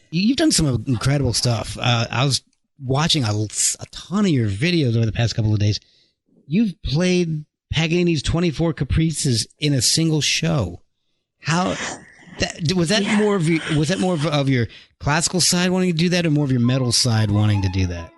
You've done some incredible stuff. I was watching a ton of your videos over the past couple of days. You've played Paganini's 24 Caprices in a single show. Was that more of your classical side wanting to do that, or more of your metal side wanting to do that?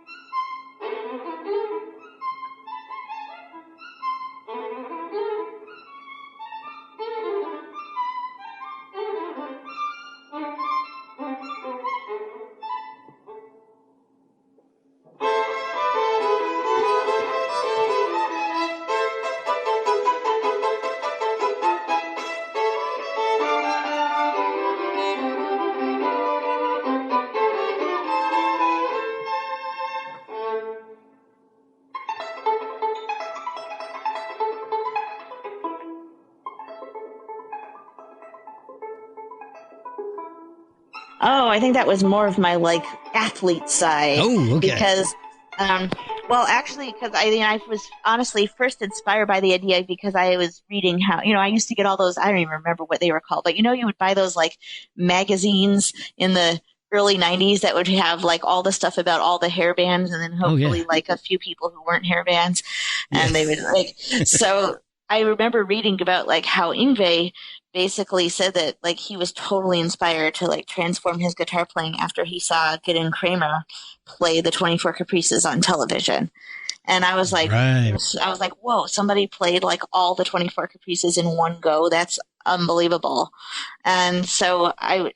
Oh, I think that was more of my like athlete side. Oh, okay. Because, because I was honestly first inspired by the idea because I was reading how, I used to get all those, I don't even remember what they were called, but you would buy those like magazines in the early 90s that would have like all the stuff about all the hair bands and then hopefully like a few people who weren't hair bands. And they would like, so I remember reading about like how Yngwie basically said that like he was totally inspired to like transform his guitar playing after he saw Gideon Kramer play the 24 Caprices on television. And I was like, whoa, somebody played like all the 24 Caprices in one go. That's unbelievable. And so I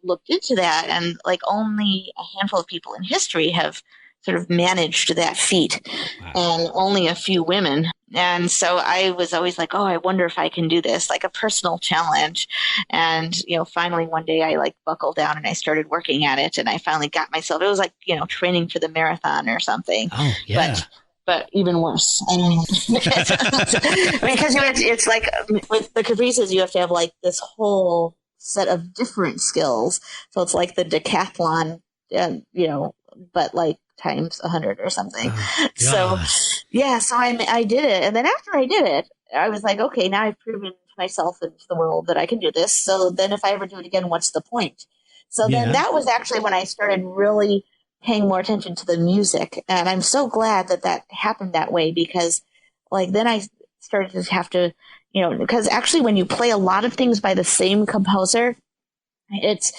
looked into that, and like only a handful of people in history have sort of managed that feat. Wow. And only a few women. And so I was always like, oh, I wonder if I can do this, like a personal challenge. And, finally one day I like buckled down and I started working at it, and I finally got myself, it was like, training for the marathon or something. Oh, yeah. But even worse. I mean, because it's like with the Caprices, you have to have like this whole set of different skills. So it's like the decathlon, but like times 100 or something. Oh, so I did it. And then after I did it, I was like, okay, now I've proven to myself and to the world that I can do this. So then if I ever do it again, what's the point? So then that was actually when I started really paying more attention to the music. And I'm so glad that happened that way, because like then I started to have to, because actually when you play a lot of things by the same composer, it's,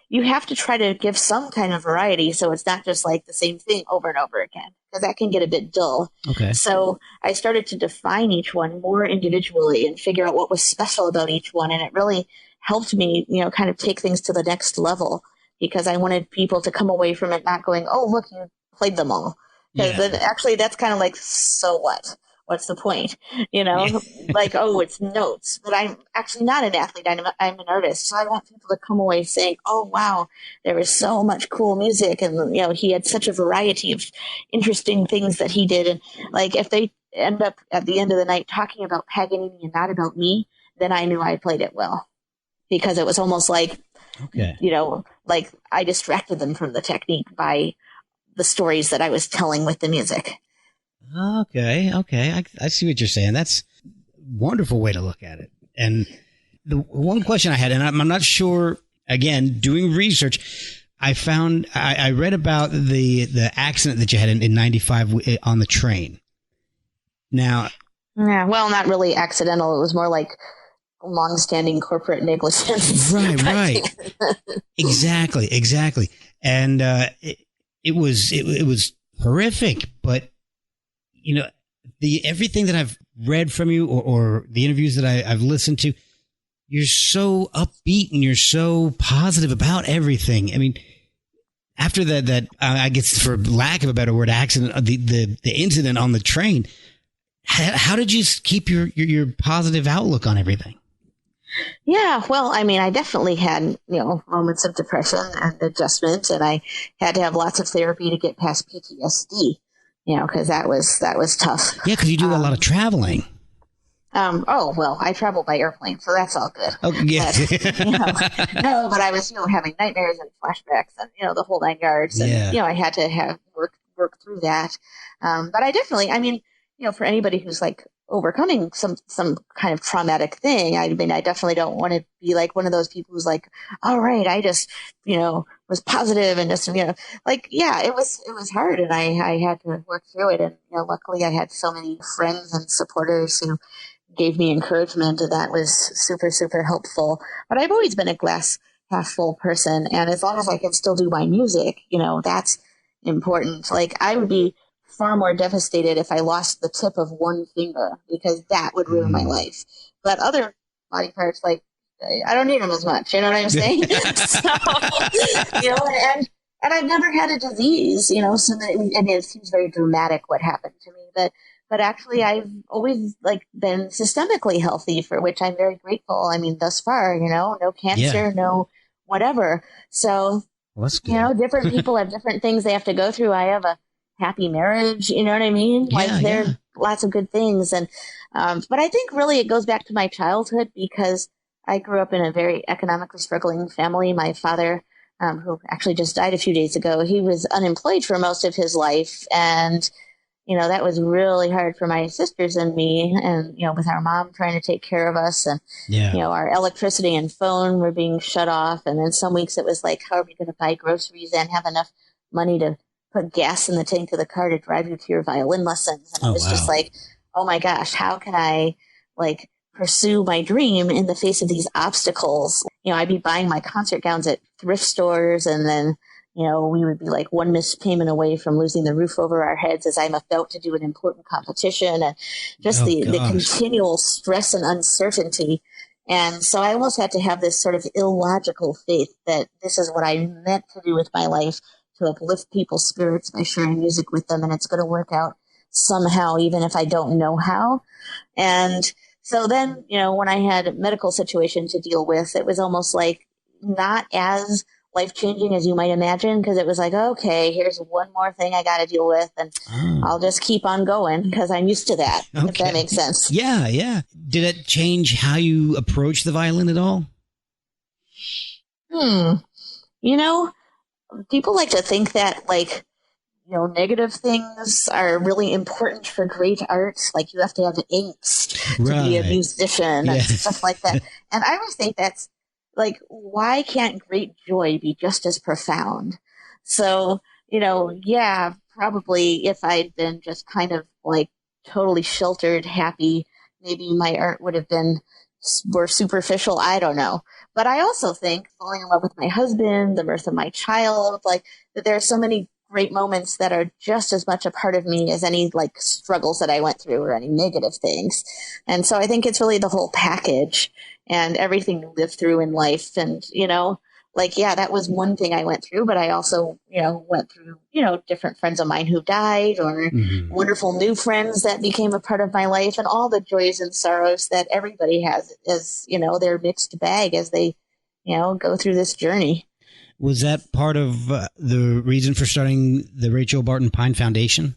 you have to try to give some kind of variety, so it's not just like the same thing over and over again, because that can get a bit dull. Okay. So I started to define each one more individually and figure out what was special about each one, and it really helped me, kind of take things to the next level, because I wanted people to come away from it not going, oh, look, you played them all. Because then actually that's kind of like, so what? What's the point? Like, oh, it's notes. But I'm actually not an athlete. I'm an artist. So I want people to come away saying, oh, wow, there was so much cool music. And, he had such a variety of interesting things that he did. And, like, if they end up at the end of the night talking about Paganini and not about me, then I knew I played it well. Because it was almost like, like I distracted them from the technique by the stories that I was telling with the music. Okay. I see what you're saying. That's a wonderful way to look at it. And the one question I had, and I'm not sure, again, doing research, I read about the accident that you had in 95 on the train. Now. Yeah, well, not really accidental. It was more like long-standing corporate negligence. Right. Exactly. And it was horrific, but everything that I've read from you or the interviews that I've listened to, you're so upbeat and you're so positive about everything. I mean, after that I guess, for lack of a better word, accident, the incident on the train, how did you keep your positive outlook on everything? Yeah, well, I mean, I definitely had, moments of depression and adjustment, and I had to have lots of therapy to get past PTSD. Because that was tough. Yeah, because you do a lot of traveling. Well, I travel by airplane, so that's all good. Oh, yeah. But, but I was, having nightmares and flashbacks and, the whole 9 yards. And, I had to have work through that. But I definitely, I mean, for anybody who's like overcoming some kind of traumatic thing. I mean, I definitely don't want to be like one of those people who's like, all right, I just, was positive and just, like, yeah, it was hard, and I had to work through it. And, luckily I had so many friends and supporters who gave me encouragement, and that was super, super helpful. But I've always been a glass half full person. And as long as I can still do my music, that's important. Like, I would be far more devastated if I lost the tip of one finger, because that would ruin my life. But other body parts, like, I don't need them as much. You know what I'm saying? So, and I've never had a disease, so that, and it seems very dramatic what happened to me, but actually I've always been systemically healthy, for which I'm very grateful. I mean, thus far, no cancer, no whatever. So, well, that's good. Different people have different things they have to go through. I have a happy marriage, you know what I mean? There are lots of good things. And, but I think really it goes back to my childhood, because I grew up in a very economically struggling family. My father, who actually just died a few days ago, he was unemployed for most of his life. And, that was really hard for my sisters and me, and, with our mom trying to take care of us, and, our electricity and phone were being shut off. And then some weeks it was like, how are we going to buy groceries and have enough money to put gas in the tank of the car to drive you to your violin lessons? And it was just like, oh my gosh, how can I pursue my dream in the face of these obstacles? I'd be buying my concert gowns at thrift stores, and then, we would be like one missed payment away from losing the roof over our heads as I'm about to do an important competition, and just the continual stress and uncertainty. And so I almost had to have this sort of illogical faith that this is what I meant to do with my life, to uplift people's spirits by sharing music with them, and it's going to work out somehow, even if I don't know how. And so then, when I had a medical situation to deal with, it was almost like not as life-changing as you might imagine, because it was like, okay, here's one more thing I got to deal with, and I'll just keep on going because I'm used to that, if that makes sense. Yeah, yeah. Did it change how you approach the violin at all? People like to think that, negative things are really important for great art. Like, you have to have angst to be a musician and stuff like that. And I always think that's like, why can't great joy be just as profound? So, probably if I'd been just kind of totally sheltered, happy, maybe my art would have been more superficial. I don't know. But I also think falling in love with my husband, the birth of my child, that there are so many great moments that are just as much a part of me as any struggles that I went through or any negative things. And so I think it's really the whole package and everything you live through in life. And, that was one thing I went through, but I also, went through, different friends of mine who died, or wonderful new friends that became a part of my life, and all the joys and sorrows that everybody has as, their mixed bag as they, go through this journey. Was that part of the reason for starting the Rachel Barton Pine Foundation?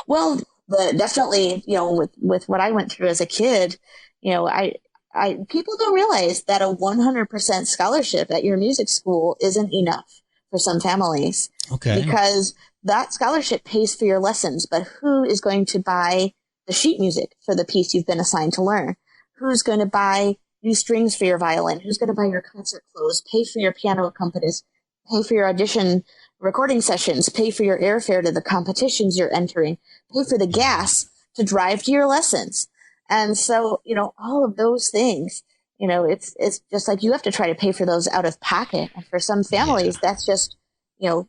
Well, definitely, with what I went through as a kid, people don't realize that a 100% scholarship at your music school isn't enough for some families. Okay. Because that scholarship pays for your lessons, but who is going to buy the sheet music for the piece you've been assigned to learn? Who's going to buy new strings for your violin? Who's going to buy your concert clothes, pay for your piano accompanist, pay for your audition recording sessions, pay for your airfare to the competitions you're entering, pay for the gas to drive to your lessons? And so, all of those things, it's just like you have to try to pay for those out of pocket. And for some families, that's just,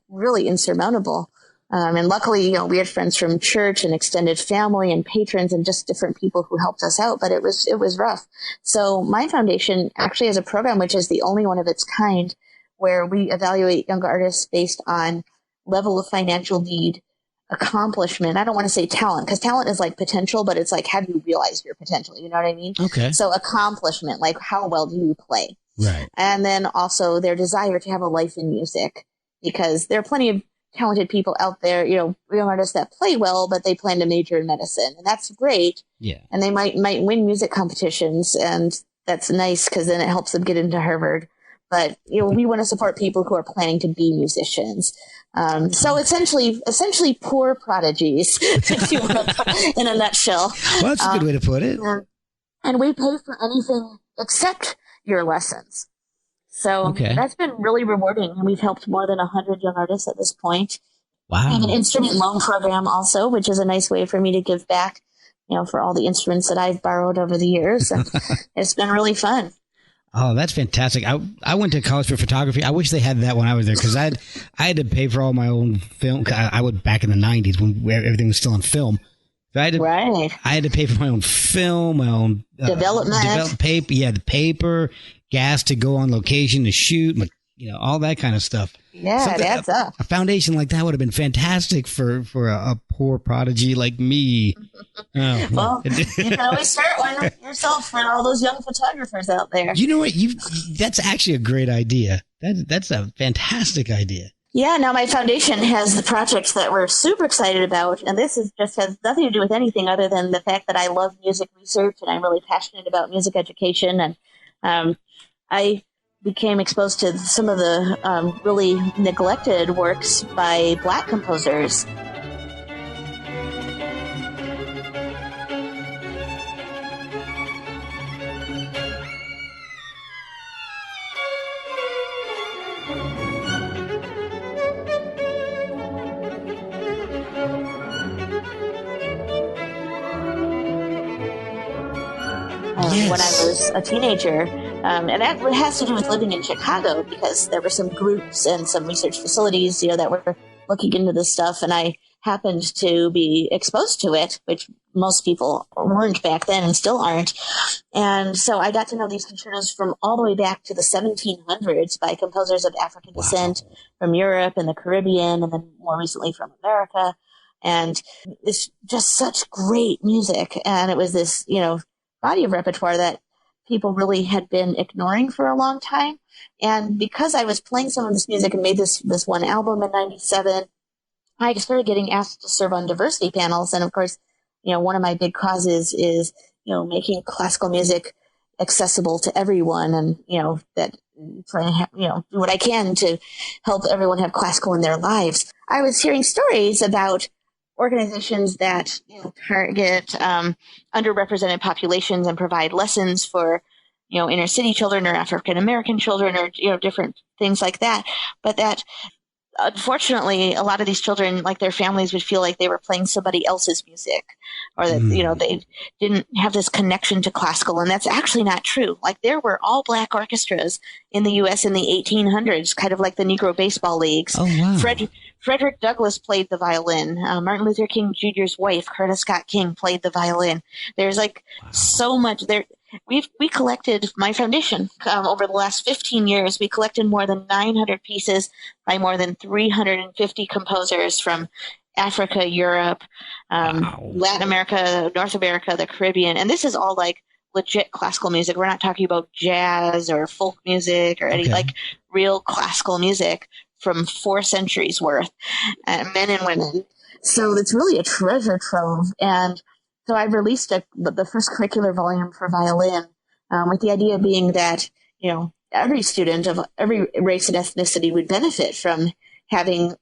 really insurmountable. And luckily, we had friends from church and extended family and patrons and just different people who helped us out. But it was rough. So my foundation actually has a program, which is the only one of its kind, where we evaluate young artists based on level of financial need, accomplishment. I don't want to say talent, because talent is potential, but it's have you realized your potential? You know what I mean? Okay. So accomplishment, how well do you play? Right. And then also their desire to have a life in music, because there are plenty of talented people out there, young artists that play well, but they plan to major in medicine, and that's great. Yeah. And they might win music competitions, and that's nice because then it helps them get into Harvard. but we want to support people who are planning to be musicians. So essentially poor prodigies, if you will, in a nutshell. Well, that's a good way to put it. And we pay for anything except your lessons. So That's been really rewarding. And we've helped more than 100 young artists at this point. Wow. We have an instrument loan program also, which is a nice way for me to give back, for all the instruments that I've borrowed over the years. And it's been really fun. Oh, that's fantastic. I went to college for photography. I wish they had that when I was there, because I had to pay for all my own film. I would back in the 90s when everything was still on film. So I had to pay for my own film, my own development paper. Yeah, the paper, gas to go on location to shoot, all that kind of stuff. Yeah, it adds up. A foundation like that would have been fantastic for a poor prodigy like me. Oh, well, you can always start one yourself for all those young photographers out there. You know what? That's actually a great idea. That's a fantastic idea. Yeah, now my foundation has the projects that we're super excited about, and this just has nothing to do with anything other than the fact that I love music research and I'm really passionate about music education, and I became exposed to some of the really neglected works by Black composers. Yes. When I was a teenager. And that has to do with living in Chicago, because there were some groups and some research facilities, that were looking into this stuff. And I happened to be exposed to it, which most people weren't back then and still aren't. And so I got to know these concertos from all the way back to the 1700s by composers of African descent from Europe and the Caribbean, and then more recently from America. And it's just such great music. And it was this, body of repertoire that people really had been ignoring for a long time. And because I was playing some of this music and made this one album in 97, I started getting asked to serve on diversity panels. And of course, one of my big causes is, making classical music accessible to everyone, and, that trying to do what I can to help everyone have classical in their lives. I was hearing stories about organizations that target underrepresented populations and provide lessons for inner city children or African American children, or different things like that, but that unfortunately a lot of these children, like their families, would feel like they were playing somebody else's music, or that they didn't have this connection to classical. And that's actually not true. Like, there were all Black orchestras in the U.S. in the 1800s, kind of like the Negro baseball leagues. Oh, wow. Frederick Douglass played the violin. Martin Luther King Jr.'s wife, Coretta Scott King, played the violin. There's so much there. We collected, my foundation, over the last 15 years, we collected more than 900 pieces by more than 350 composers from Africa, Europe, Latin America, North America, the Caribbean. And this is all legit classical music. We're not talking about jazz or folk music or any real classical music from 4 centuries worth, men and women. So it's really a treasure trove. And so I released the first curricular volume for violin, with the idea being that, every student of every race and ethnicity would benefit from having,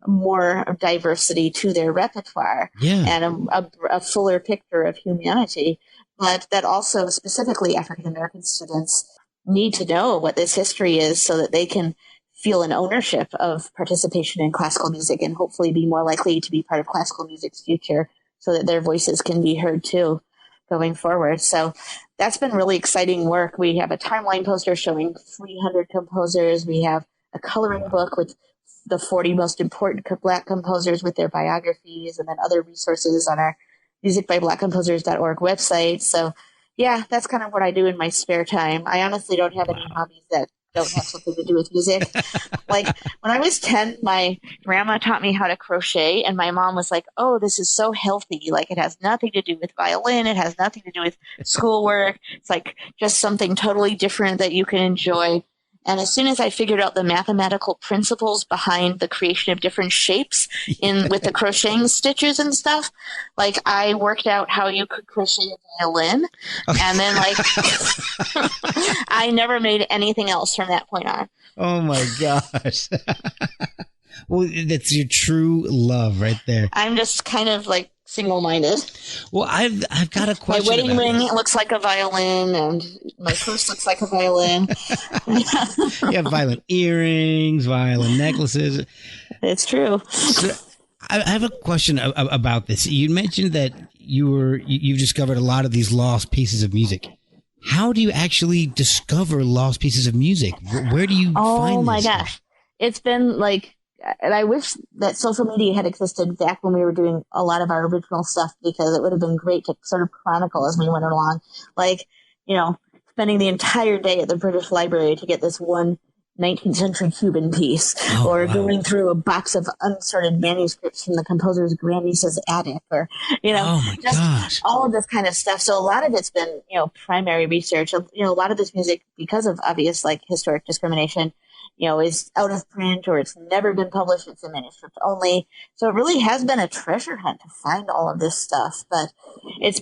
more diversity to their repertoire, and a fuller picture of humanity. But that also specifically African American students need to know what this history is, so that they can feel an ownership of participation in classical music, and hopefully be more likely to be part of classical music's future, so that their voices can be heard too going forward. So that's been really exciting work. We have a timeline poster showing 300 composers. We have a coloring book with the 40 most important Black composers with their biographies, and then other resources on our musicbyblackcomposers.org website. So yeah, that's kind of what I do in my spare time. I honestly don't have any hobbies that don't have something to do with music. Like, when I was 10, my grandma taught me how to crochet, and my mom was like, oh, this is so healthy. Like, it has nothing to do with violin. It has nothing to do with schoolwork. It's just something totally different that you can enjoy. And as soon as I figured out the mathematical principles behind the creation of different shapes with the crocheting stitches and stuff, like I worked out how you could crochet a violin. And then like I never made anything else from that point on. Oh my gosh. Well, that's your true love right there. I'm just kind of like single-minded. Well, I've got a question. My wedding ring looks like a violin, and my purse looks like a violin. You have violin earrings, violin necklaces. It's true. So I have a question about this. You mentioned that you've discovered a lot of these lost pieces of music. How do you actually discover lost pieces of music? Where do you find this? Oh my gosh. It's been like, and I wish that social media had existed back when we were doing a lot of our original stuff, because it would have been great to sort of chronicle as we went along. Like, spending the entire day at the British Library to get this one 19th century Cuban piece, going through a box of unsorted manuscripts from the composer's grandniece's attic, or, just all of this kind of stuff. So a lot of it's been, primary research. A lot of this music, because of obvious, like, historic discrimination, is out of print, or it's never been published. It's in manuscript only. So it really has been a treasure hunt to find all of this stuff. But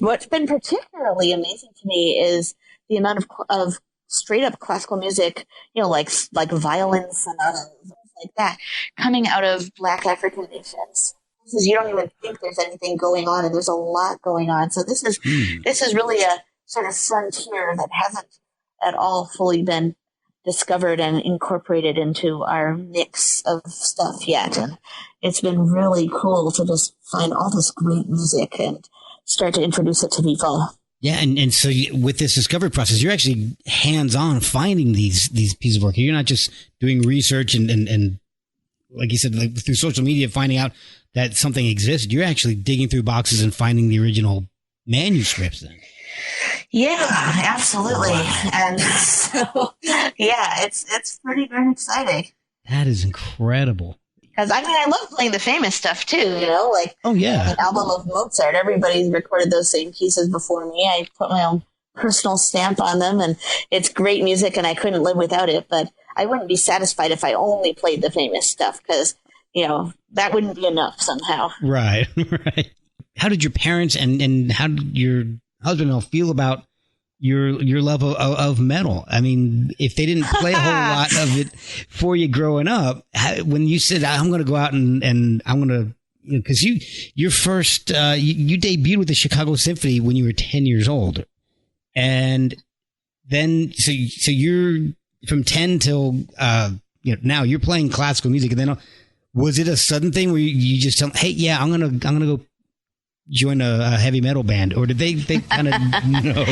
what's been particularly amazing to me is the amount of straight up classical music, like violin sonatas, like that, coming out of Black African nations. You don't even think there's anything going on, and there's a lot going on. So this is really a sort of frontier that hasn't at all fully been discovered and incorporated into our mix of stuff yet. And it's been really cool to just find all this great music and start to introduce it to people. Yeah, and so with this discovery process, you're actually hands-on finding these pieces of work. You're not just doing research and like you said, like through social media, finding out that something exists. You're actually digging through boxes and finding the original manuscripts then. Yeah, absolutely. Wow. And so, yeah, it's pretty darn exciting. That is incredible. Because, I love playing the famous stuff, too, like the album of Mozart. Everybody's recorded those same pieces before me. I put my own personal stamp on them, and it's great music, and I couldn't live without it. But I wouldn't be satisfied if I only played the famous stuff, because, that wouldn't be enough somehow. Right, right. How did your parents and how did your husband feel about your love of metal? I mean, if they didn't play a whole lot of it for you growing up, when you said, I'm going to go out and I'm going to, because your first, you debuted with the Chicago Symphony when you were 10 years old. And then, so you're from 10 till, now you're playing classical music. And then was it a sudden thing where you just tell them, hey, yeah, I'm going to go join a heavy metal band? Or did they kind of know?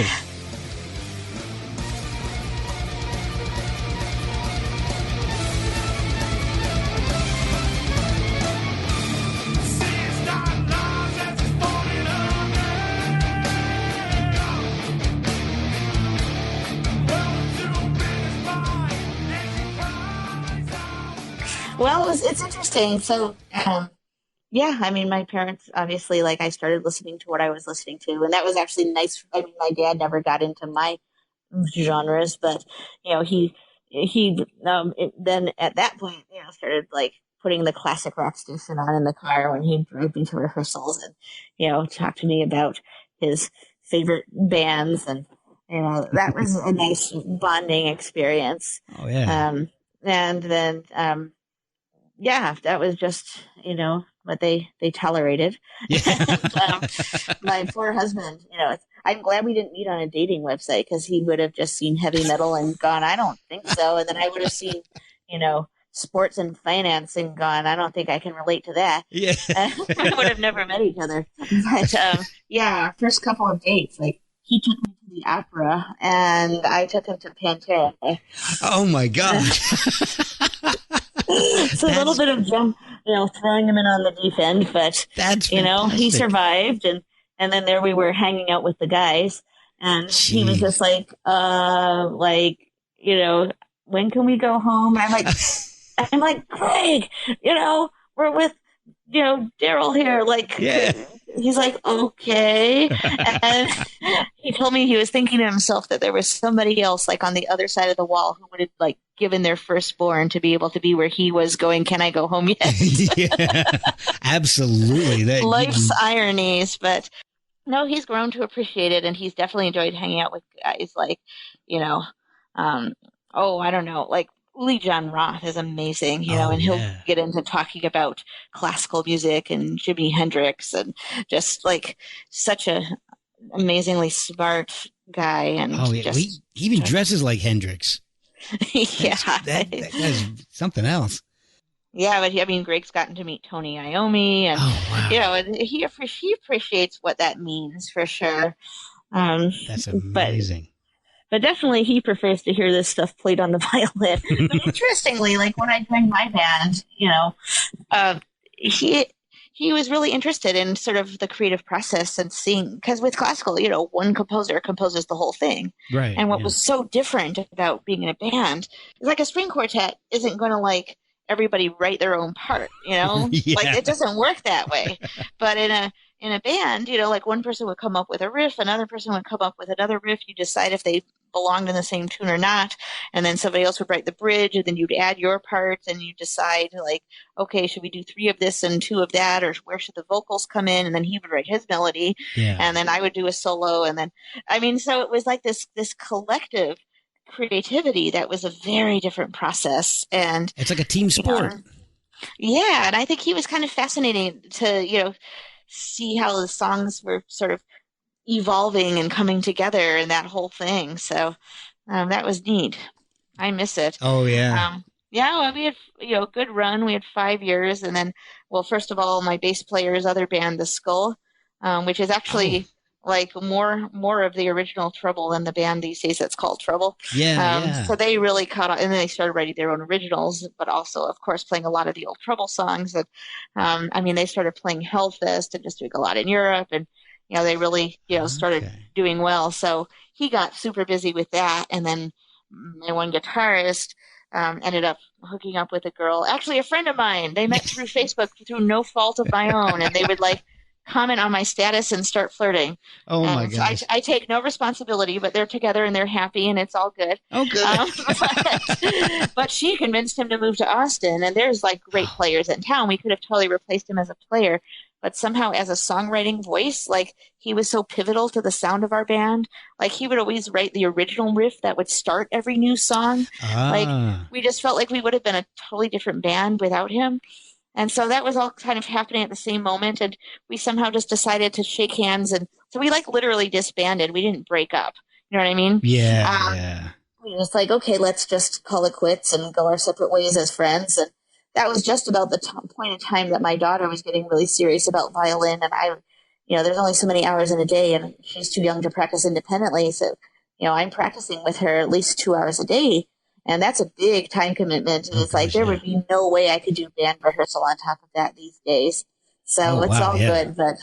Well, it's interesting. So, my parents, obviously, like, I started listening to what I was listening to, and that was actually nice. My dad never got into my genres, but, he then at that point, started, like, putting the classic rock station on in the car when he'd drive me to rehearsals and, talk to me about his favorite bands. And, that was a nice bonding experience. Oh, yeah. And then, that was just, what they tolerated. Yeah. My poor husband, I'm glad we didn't meet on a dating website, because he would have just seen heavy metal and gone, I don't think so. And then I would have seen, sports and finance and gone, I don't think I can relate to that. Yeah. We would have never met each other. But, our first couple of dates, like, he took me to the opera and I took him to Pantera. Oh my gosh. It's a little bit of throwing him in on the deep end, but that's he survived, and then there we were hanging out with the guys, and he was just like, when can we go home? I'm like, Craig, we're with Daryl here, like, He's like, okay. And he told me he was thinking to himself that there was somebody else like on the other side of the wall who would have like given their firstborn to be able to be where he was going, can I go home yet? Yeah, absolutely. Life's ironies, but no, he's grown to appreciate it and he's definitely enjoyed hanging out with guys like, you know, um, oh, I don't know, like Uli John Roth is amazing, Oh and he'll yeah. get into talking about classical music and Jimi Hendrix and just like such a amazingly smart guy and Oh yeah. Well, just he even dresses like Hendrix. yeah. That guy's something else. Yeah, but I mean, Greg's gotten to meet Tony Iommi, and Oh wow. and he appreciates what that means for sure. Um, That's but amazing. But definitely he prefers to hear this stuff played on the violin. But interestingly, like when I joined my band, uh, he he was really interested in sort of the creative process and seeing because with classical, one composer composes the whole thing. Right. And what Yeah. was so different about being in a band is like a string quartet isn't going to like everybody write their own part, like Yeah. it doesn't work that way. But in a band, like one person would come up with a riff, another person would come up with another riff. You decide if they belonged in the same tune or not, and then somebody else would write the bridge, and then you'd add your parts, and you decide like, okay, should we do 3 of this and 2 of that, or where should the vocals come in? And then he would write his melody, Yeah. and then I would do a solo, and then I mean, so it was like this collective creativity that was a very different process, and It's like a team sport. yeah, and I think he was kind of fascinating to see how the songs were sort of evolving and coming together and that whole thing. So that was neat. I miss it. Oh yeah. Yeah, well, we had a good run. We had 5 years, and then, well, first of all, my bass player's other band, The Skull, which is Oh actually like more of the original Trouble than the band these days that's called Trouble. yeah. Yeah. So they really caught on, and then they started writing their own originals, but also, of course, playing a lot of the old Trouble songs. And I mean, they started playing Hellfest and just doing a lot in Europe, and they really started Okay. doing well. So he got super busy with that, and then my one guitarist ended up hooking up with a girl, actually a friend of mine. They met through Facebook through no fault of my own, and they would like comment on my status and start flirting. Oh my So goodness. I take no responsibility, but they're together and they're happy and it's all good. Oh good. But she convinced him to move to Austin, and there's like great players in town. We could have totally replaced him as a player, but somehow as a songwriting voice, like he was so pivotal to the sound of our band. Like he would always write the original riff that would start every new song. Like we just felt like we would have been a totally different band without him. And so that was all kind of happening at the same moment. And we somehow just decided to shake hands. And so we like literally disbanded. We didn't break up. You know what I mean? Yeah. We were just like, okay, let's just call it quits and go our separate ways as friends. And that was just about the point in time that my daughter was getting really serious about violin. And there's only so many hours in a day and she's too young to practice independently. So, I'm practicing with her at least 2 hours a day. And that's a big time commitment. And it's like, there would be no way I could do band rehearsal on top of that these days. So it's all good, but,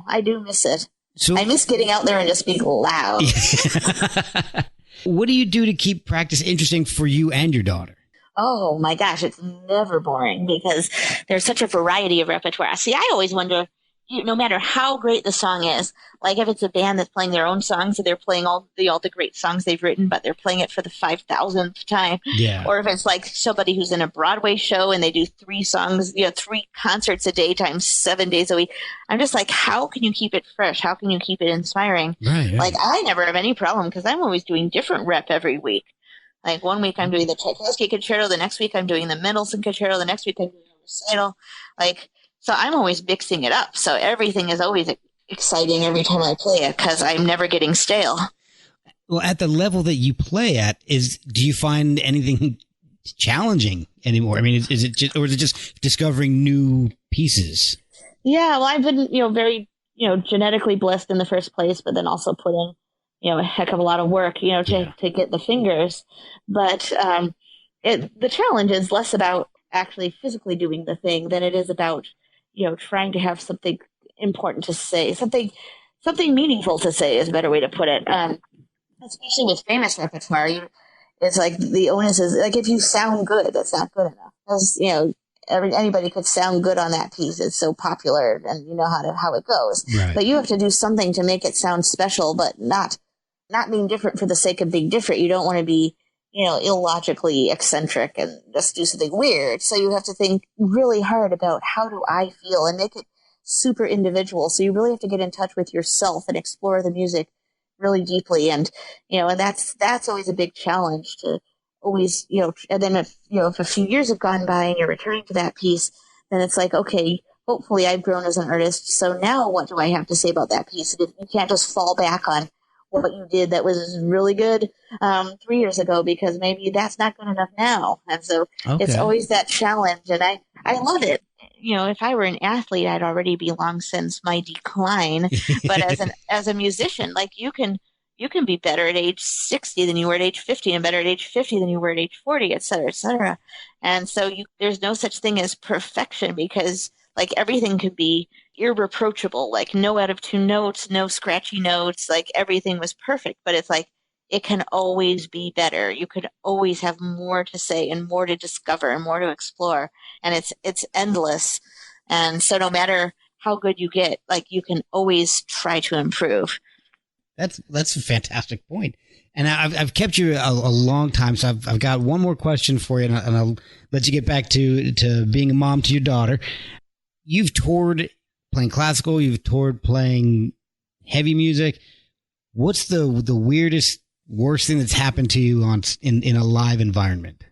I do miss it. So, I miss getting out there and just being loud. What do you do to keep practice interesting for you and your daughter? Oh my gosh, it's never boring because there's such a variety of repertoire. See, I always wonder, no matter how great the song is, like if it's a band that's playing their own songs and they're playing all the great songs they've written, but they're playing it for the 5,000th time. Yeah. Or if it's like somebody who's in a Broadway show and they do 3 songs, 3 concerts a day times 7 days a week. I'm just like, how can you keep it fresh? How can you keep it inspiring? Right. Like I never have any problem because I'm always doing different rep every week. Like one week I'm doing the Tchaikovsky concerto, the next week I'm doing the Mendelssohn concerto, the next week I'm doing a recital. So I'm always mixing it up. So everything is always exciting every time I play it because I'm never getting stale. Well, at the level that you play at, do you find anything challenging anymore? I mean, is it just discovering new pieces? Yeah, well, I've been, very, genetically blessed in the first place, but then also put in, a heck of a lot of work, to get the fingers. But the challenge is less about actually physically doing the thing than it is about, trying to have something important to say, something meaningful to say is a better way to put it. Especially with famous repertoire, it's like the onus is like if you sound good, that's not good enough. Because anybody could sound good on that piece. It's so popular, and you know how it goes. Right. But you have to do something to make it sound special, but not being different for the sake of being different. You don't want to be, illogically eccentric and just do something weird. So you have to think really hard about how do I feel and make it super individual. So you really have to get in touch with yourself and explore the music really deeply. And, and that's always a big challenge to always, and then if a few years have gone by and you're returning to that piece, then it's like, okay, hopefully I've grown as an artist. So now what do I have to say about that piece? And you can't just fall back on what you did that was really good 3 years ago, because maybe that's not good enough now. And so It's always that challenge. And I love it. If I were an athlete, I'd already be long since my decline. But as a musician, like you can be better at age 60 than you were at age 50, and better at age 50 than you were at age 40, et cetera, et cetera. And so there's no such thing as perfection, because like everything could be irreproachable, like no out of tune notes, no scratchy notes, like everything was perfect. But it's like, it can always be better. You could always have more to say and more to discover and more to explore. And it's endless. And so no matter how good you get, like you can always try to improve. That's a fantastic point. And I've kept you a long time, so I've got one more question for you, and I'll let you get back to being a mom to your daughter. You've toured playing classical. You've toured playing heavy music. What's the weirdest, worst thing that's happened to you in a live environment?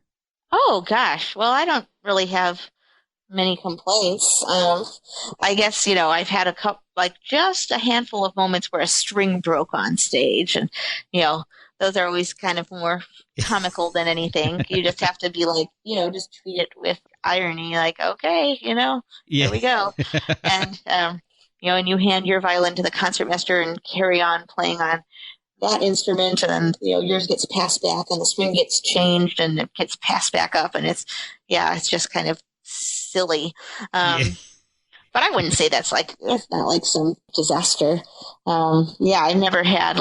Oh gosh, well, I don't really have many complaints. I guess I've had just a handful of moments where a string broke on stage, and those are always kind of more comical than anything. You just have to be like, just treat it with irony, like, okay, here we go. And, and you hand your violin to the concertmaster and carry on playing on that instrument, and then, yours gets passed back and the string gets changed and it gets passed back up, and it's just kind of silly. But I wouldn't say that's not like some disaster. I never had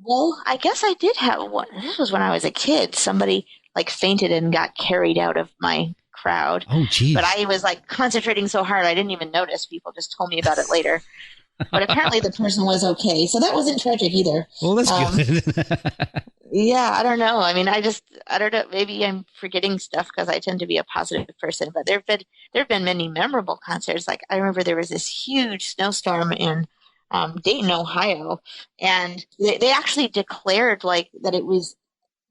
well, I guess I did have one. This was when I was a kid. Somebody fainted and got carried out of my crowd. Oh, geez. But I was concentrating so hard I didn't even notice. People just told me about it later. But apparently the person was okay. So that wasn't tragic either. Well, that's good. Yeah, I don't know. I mean, I don't know. Maybe I'm forgetting stuff because I tend to be a positive person. But there have been many memorable concerts. Like I remember there was this huge snowstorm in Dayton, Ohio, and they actually declared that it was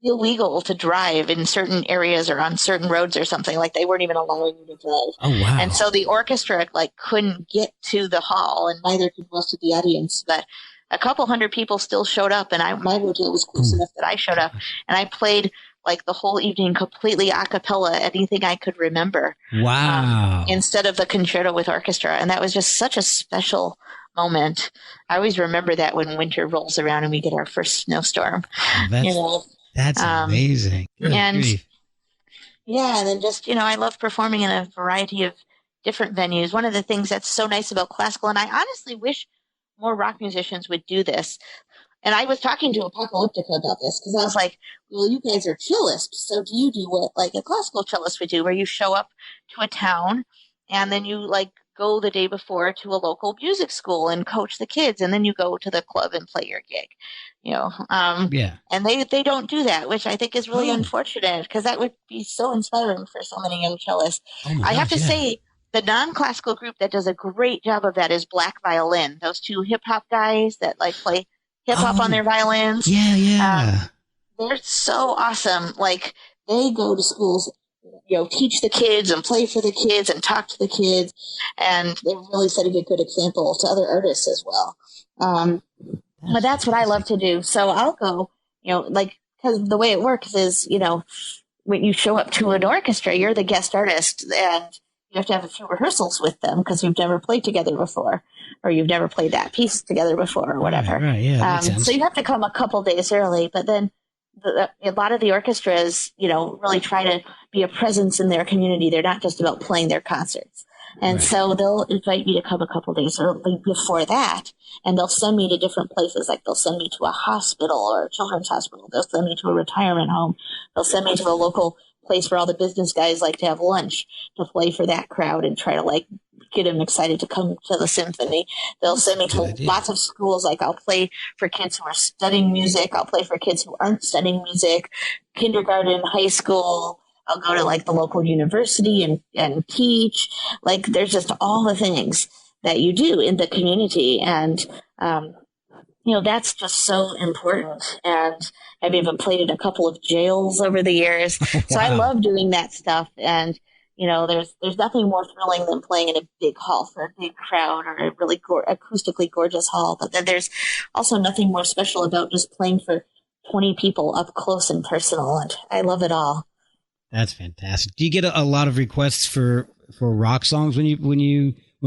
illegal to drive in certain areas or on certain roads or something. Like they weren't even allowing you to drive. Oh, wow. And so the orchestra couldn't get to the hall, and neither could most of the audience. But a couple hundred people still showed up, and my hotel was close enough that I showed up, and I played the whole evening completely a cappella, anything I could remember. Wow. Instead of the concerto with orchestra. And that was just such a special moment. I always remember that when winter rolls around and we get our first snowstorm. That's amazing. Good grief. Yeah, and then just, I love performing in a variety of different venues. One of the things that's so nice about classical, and I honestly wish more rock musicians would do this. And I was talking to Apocalyptica about this because I was like, well, you guys are cellists. So do you do what a classical cellist would do, where you show up to a town and then you go the day before to a local music school and coach the kids, and then you go to the club and play your gig, and they don't do that, which I think is really unfortunate, because that would be so inspiring for so many young cellists. I have to say the non-classical group that does a great job of that is Black Violin. Those two hip hop guys that play hip hop on their violins. They're so awesome. They go to schools, teach the kids and play for the kids and talk to the kids. And they're really setting a good example to other artists as well. But that's what I love to do. So I'll go, because the way it works is, when you show up to an orchestra, you're the guest artist, and you have to have a few rehearsals with them because you've never played together before, or you've never played that piece together before, or whatever. Right, yeah, so you have to come a couple days early, but then a lot of the orchestras, really try to be a presence in their community. They're not just about playing their concerts. And so they'll invite me to come a couple days early before that, and they'll send me to different places. They'll send me to a hospital or a children's hospital. They'll send me to a retirement home. They'll send me to a local place where all the business guys like to have lunch to play for that crowd and try to like get them excited to come to the symphony. They'll send me to lots of schools. Like I'll play for kids who are studying music. I'll play for kids who aren't studying music, kindergarten, high school. I'll go to like the local university and teach. Like there's just all the things that you do in the community. And, that's just so important. And I've even played in a couple of jails over the years. Wow. So I love doing that stuff. And, there's nothing more thrilling than playing in a big hall for a big crowd or a really acoustically gorgeous hall. But then there's also nothing more special about just playing for 20 people up close and personal. And I love it all. That's fantastic. Do you get a lot of requests for rock songs when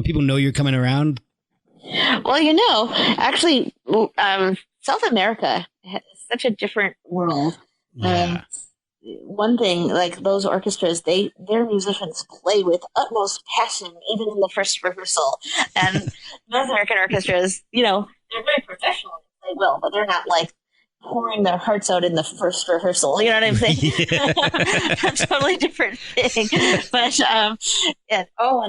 people know you're coming around? Well, actually, South America is such a different world. Yeah. One thing, like those orchestras, their musicians play with utmost passion, even in the first rehearsal. And North American orchestras, they're very professional. They will, but they're not like pouring their hearts out in the first rehearsal. You know what I'm saying? A totally different thing. But and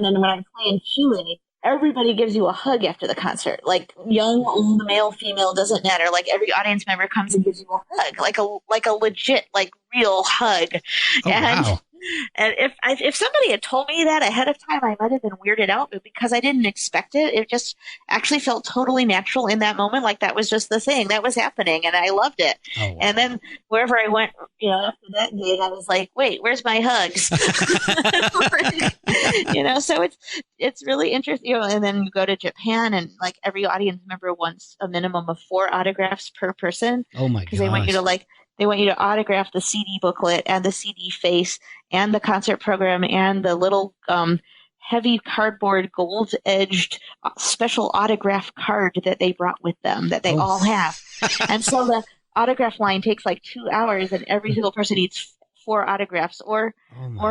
then when I'm playing Chile, everybody gives you a hug after the concert. Like young, old, male, female, doesn't matter. Like every audience member comes and gives you a hug, like a legit, like real hug. Oh, wow. And if somebody had told me that ahead of time, I might have been weirded out, but because I didn't expect it, it just actually felt totally natural in that moment. Like that was just the thing that was happening, and I loved it. Oh, wow. And then wherever I went, after that gig, I was like, wait, where's my hugs? So it's really interesting. And then you go to Japan, and like every audience member wants a minimum of 4 autographs per person. Oh my god! Because they want you to autograph the CD booklet and the CD face and the concert program and the little heavy cardboard gold-edged special autograph card that they brought with them that they all have. And so the autograph line takes like 2 hours, and every single person needs 4 autographs or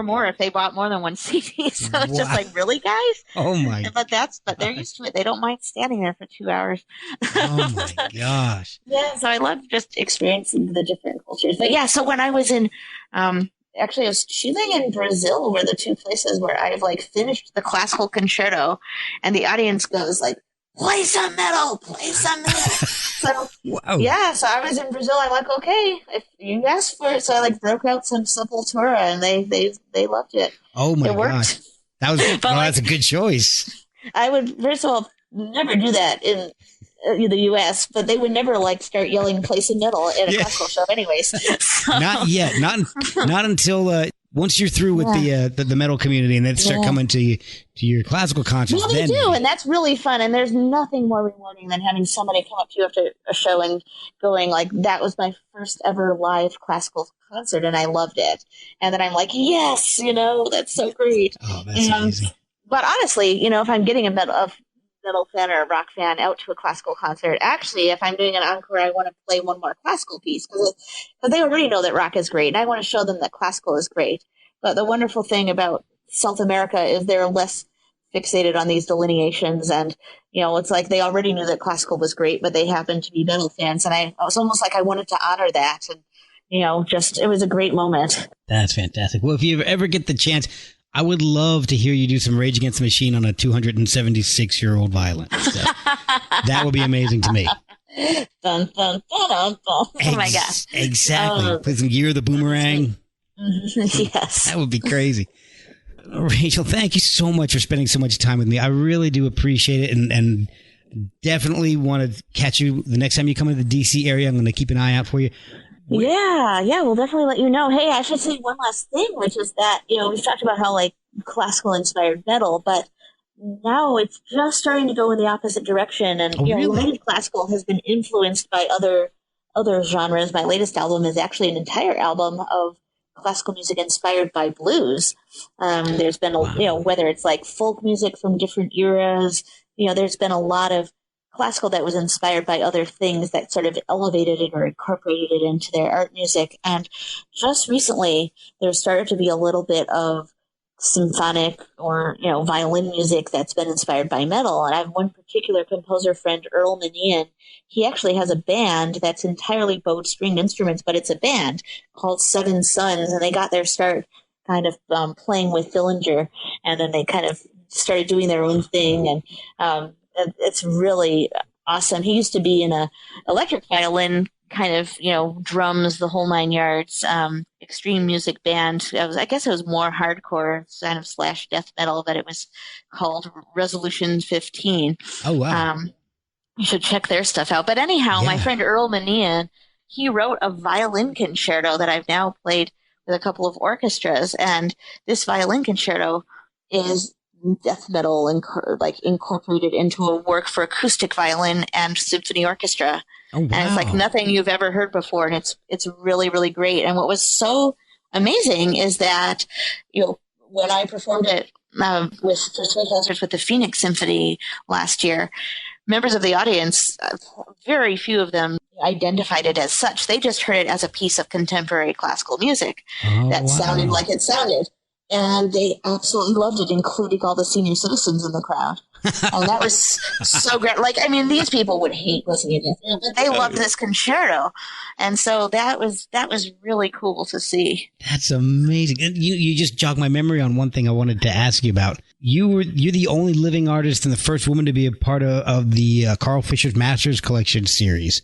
more if they bought more than one CD. So it's just like, really, guys? Oh my! But they're used to it. They don't mind standing there for 2 hours. Oh my gosh! Yeah, so I love just experiencing the different cultures. But yeah, so when I was in, actually, it was Chile and Brazil were the 2 places where I've like finished the classical concerto, and the audience goes like, play some metal. So, wow. Yeah, so I was in Brazil. I'm like, okay, if you asked for it. So I like broke out some Sepultura, and they loved it. Oh my gosh. That's a good choice. I would, first of all, never do that in the U.S., but they would never like start yelling play some metal at a classical show anyways. So. Not yet. Not until once you're through with the metal community, and then start coming to your classical concerts. Well, they do, and that's really fun. And there's nothing more rewarding than having somebody come up to you after a show and going like, "That was my first ever live classical concert, and I loved it." And then I'm like, "Yes, that's so great." Oh, that's amazing. But honestly, if I'm getting a metal fan or a rock fan out to a classical concert, actually, if I'm doing an encore, I want to play one more classical piece because they already know that rock is great, and I want to show them that classical is great. But the wonderful thing about South America is they're less fixated on these delineations, and it's like they already knew that classical was great, but they happen to be metal fans, and I was almost like I wanted to honor that, and it was a great moment. That's fantastic. Well, if you ever get the chance, I would love to hear you do some Rage Against the Machine on a 276-year-old violin. So that would be amazing to me. Dun, dun, dun, dun, dun. Oh my gosh! Exactly. Play some Year of the Boomerang. Yes, that would be crazy. Rachel, thank you so much for spending so much time with me. I really do appreciate it, and definitely want to catch you the next time you come to the DC area. I'm going to keep an eye out for you. Yeah, we'll definitely let you know. Hey, I should say one last thing, which is that, we've talked about how like classical inspired metal, but now it's just starting to go in the opposite direction. And really? Classical has been influenced by other genres. My latest album is actually an entire album of classical music inspired by blues. There's been whether it's like folk music from different eras, there's been a lot of classical that was inspired by other things that sort of elevated it or incorporated it into their art music. And just recently, there started to be a little bit of symphonic or, violin music that's been inspired by metal. And I have one particular composer friend, Earl Manian. He actually has a band that's entirely bowed stringed instruments, but it's a band called Seven Sons. And they got their start kind of playing with Dillinger. And then they kind of started doing their own thing. And it's really awesome. He used to be in a electric violin kind of, drums, the whole nine yards, extreme music band. I guess it was more hardcore, kind of slash death metal, but it was called Resolution 15. Oh, wow. You should check their stuff out. But anyhow, my friend Earl Manian, he wrote a violin concerto that I've now played with a couple of orchestras. And this violin concerto is death metal incorporated into a work for acoustic violin and symphony orchestra. Oh, wow. And it's like nothing you've ever heard before. And it's really, really great. And what was so amazing is that, when I performed it for three concerts with the Phoenix Symphony last year, members of the audience, very few of them identified it as such. They just heard it as a piece of contemporary classical music that sounded like it sounded. And they absolutely loved it, including all the senior citizens in the crowd. And that was so great. These people would hate listening to it, but they loved this concerto. And so that was really cool to see. That's amazing. You just jogged my memory on one thing I wanted to ask you about. You're the only living artist and the first woman to be a part of the Carl Fischer's Masters Collection series.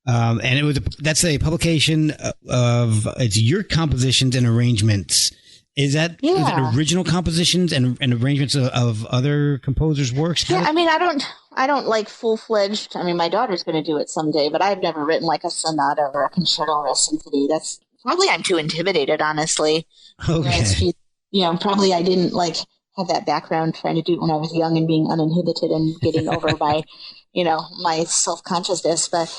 And that's a publication of it's your compositions and arrangements. Is that original compositions and arrangements of other composers' works? I don't like full-fledged. My daughter's going to do it someday, but I've never written like a sonata or a concerto or a symphony. That's probably I'm too intimidated, honestly. Okay. Probably I didn't have that background trying to do it when I was young and being uninhibited and getting over my, my self-consciousness. But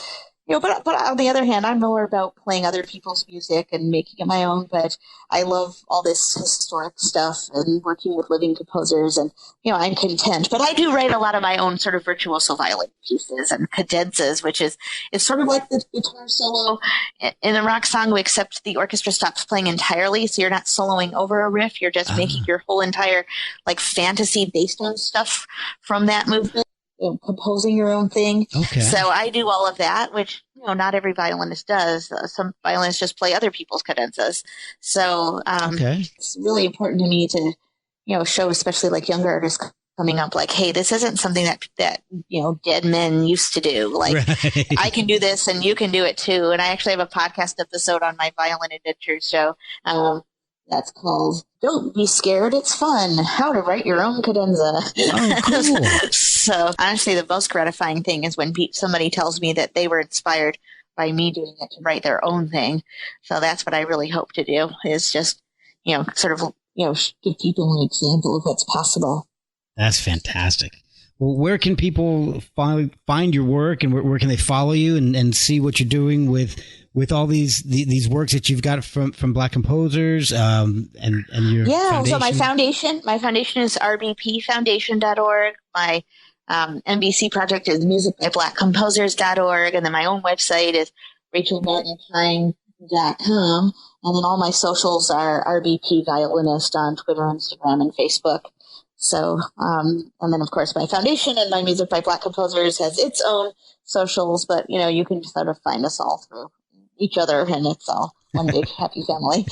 on the other hand, I'm more about playing other people's music and making it my own. But I love all this historic stuff and working with living composers, and I'm content. But I do write a lot of my own sort of virtuoso violin pieces and cadenzas, which is sort of like the guitar solo in a rock song, except the orchestra stops playing entirely, so you're not soloing over a riff. You're just making your whole entire fantasy based on stuff from that movement. Composing your own thing. Okay. So I do all of that, which not every violinist does. Some violinists just play other people's cadenzas. So it's really important to me to show, especially younger artists coming up, hey, this isn't something that dead men used to do. Right. I can do this, and you can do it too. And I actually have a podcast episode on my Violin Adventures show. That's called Don't Be Scared, It's Fun, How to Write Your Own Cadenza. Oh, cool. So honestly, the most gratifying thing is when somebody tells me that they were inspired by me doing it to write their own thing. So that's what I really hope to do, is just, give people an example of what's possible. That's fantastic. Well, where can people find your work, and where can they follow you and see what you're doing with all these works that you've got from Black composers and your foundation? So my foundation is rbpfoundation.org. My MBC project is musicbyblackcomposers.org, and then my own website is rachelmartintime.com. And then all my socials are RBP Violinist on Twitter, Instagram, and Facebook. So, and then of course my foundation and my Music by Black Composers has its own socials, but you can sort of find us all through each other, and it's all one big happy family.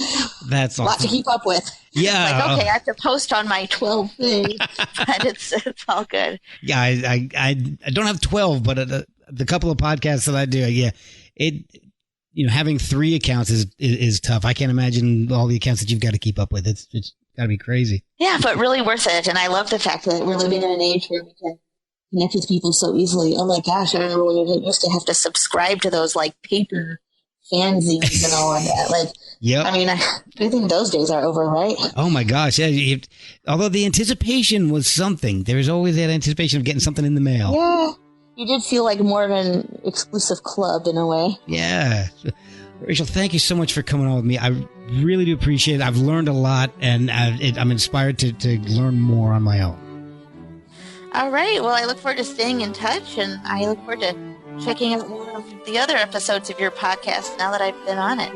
That's awesome. A lot to keep up with. Yeah. Okay, I have to post on my 12 things, but it's all good. Yeah, I don't have 12, but the couple of podcasts that I do, having 3 accounts is tough. I can't imagine all the accounts that you've got to keep up with. It's got to be crazy. Yeah, but really worth it. And I love the fact that we're living in an age where we can connect with people so easily. Oh my gosh, I remember when you used to have to subscribe to those paper fanzines and all of that. Yep. I think those days are over, right? Oh my gosh. Yeah. Although the anticipation was something, there's always that anticipation of getting something in the mail. Yeah. You did feel like more of an exclusive club in a way. Yeah. Rachel, thank you so much for coming on with me. I really do appreciate it. I've learned a lot, and I'm inspired to learn more on my own. All right. Well, I look forward to staying in touch, and I look forward to checking out more of the other episodes of your podcast now that I've been on it.